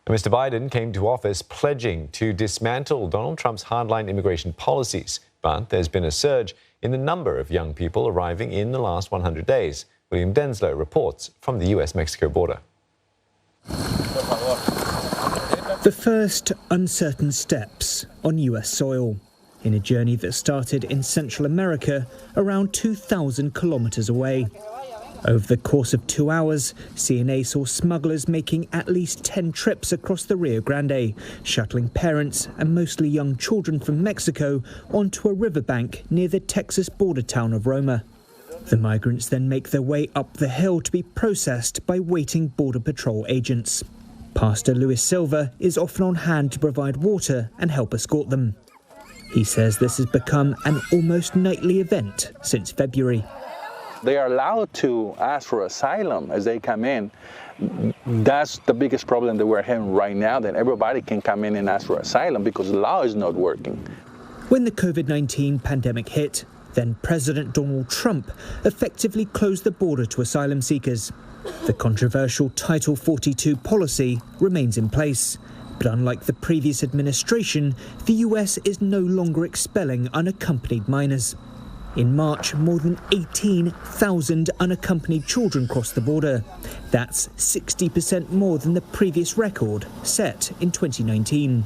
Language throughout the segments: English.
Mr. Biden came to office pledging to dismantle Donald Trump's hardline immigration policies. But there's been a surge in the number of young people arriving in the last 100 days. William Denslow reports from the US-Mexico border. The first uncertain steps on US soil in a journey that started in Central America around 2,000 kilometers away. Over the course of 2 hours, CNA saw smugglers making at least 10 trips across the Rio Grande, shuttling parents and mostly young children from Mexico onto a riverbank near the Texas border town of Roma. The migrants then make their way up the hill to be processed by waiting Border Patrol agents. Pastor Luis Silva is often on hand to provide water and help escort them. He says this has become an almost nightly event since February. They are allowed to ask for asylum as they come in. That's the biggest problem that we're having right now, that everybody can come in and ask for asylum because the law is not working. When the COVID-19 pandemic hit, then President Donald Trump effectively closed the border to asylum seekers. The controversial Title 42 policy remains in place. But unlike the previous administration, the US is no longer expelling unaccompanied minors. In March, more than 18,000 unaccompanied children crossed the border. That's 60% more than the previous record set in 2019.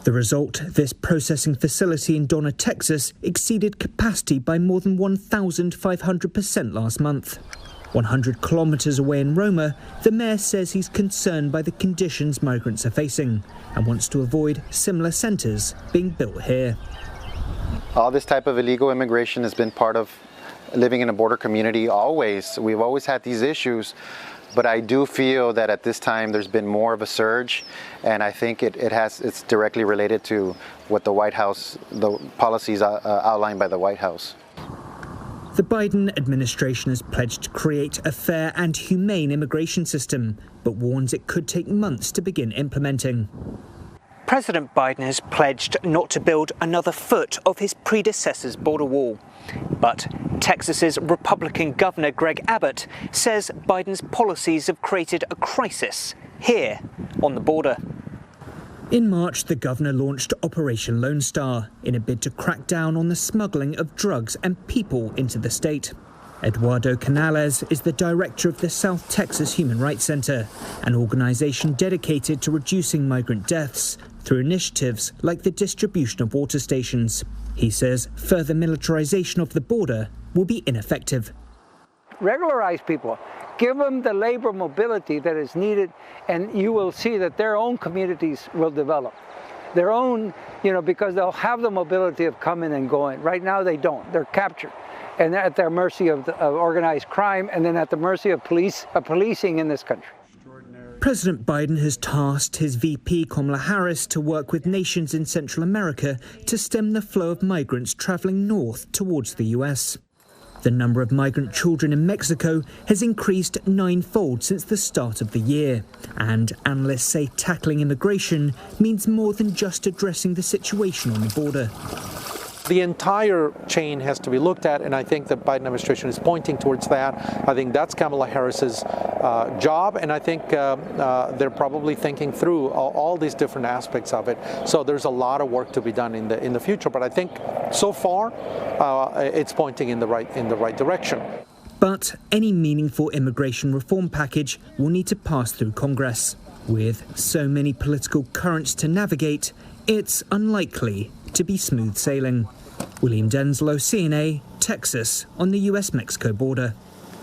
The result, this processing facility in Donna, Texas, exceeded capacity by more than 1,500% last month. 100 kilometers away in Roma, the mayor says he's concerned by the conditions migrants are facing and wants to avoid similar centers being built here. All this type of illegal immigration has been part of living in a border community always. We've always had these issues, but I do feel that at this time there's been more of a surge, and I think it's directly related to what the White House, the policies outlined by the White House. The Biden administration has pledged to create a fair and humane immigration system, but warns it could take months to begin implementing. President Biden has pledged not to build another foot of his predecessor's border wall. But Texas's Republican Governor Greg Abbott says Biden's policies have created a crisis here on the border. In March, the governor launched Operation Lone Star in a bid to crack down on the smuggling of drugs and people into the state. Eduardo Canales is the director of the South Texas Human Rights Center, an organization dedicated to reducing migrant deaths through initiatives like the distribution of water stations. He says further militarization of the border will be ineffective. Regularize people, give them the labor mobility that is needed, and you will see that their own communities will develop. Their own, because they'll have the mobility of coming and going. Right now they don't, they're captured. And they're at their mercy of organized crime, and then at the mercy of policing in this country. President Biden has tasked his VP Kamala Harris to work with nations in Central America to stem the flow of migrants traveling north towards the US. The number of migrant children in Mexico has increased 9-fold since the start of the year. And analysts say tackling immigration means more than just addressing the situation on the border. The entire chain has to be looked at, and I think the Biden administration is pointing towards that. I think that's Kamala Harris's job, and I think they're probably thinking through all these different aspects of it. So there's a lot of work to be done in the future, but I think so far it's pointing in the right direction. But any meaningful immigration reform package will need to pass through Congress. With so many political currents to navigate, it's unlikely to be smooth sailing. William Denslow, CNA, Texas, on the US-Mexico border.